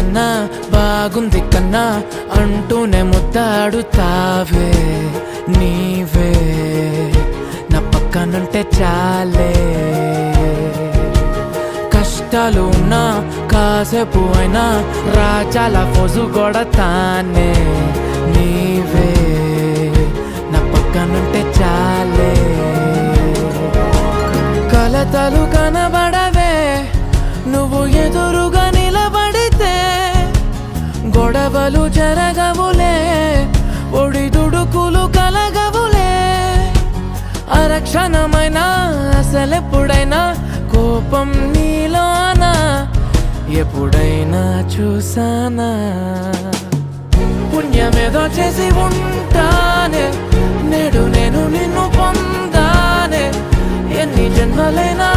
కన్నా బాగుంది కన్నా అంటూనే ముద్దాడుతావే నీవే నా పక్కనుంటే చాలే. కష్టాలు ఉన్నా కాసేపు అయినా రాజాల ఫోజు కొడతానే నీవే నా పక్కనుంటే చాలే. కలతలు కనబడవే నువ్వు ఎదురుగా నిలబడితే, గొడవలు జరగవులే ఒడిదుడుకులు కలగవులే. అరక్షణమైనా అసలెప్పుడైనా కోపం నీలోనా ఎప్పుడైనా చూసానా? పుణ్యమేదో చేసి ఉంటానే నేడు నేను నిన్ను పొందానే. ఎన్ని జన్మలైనా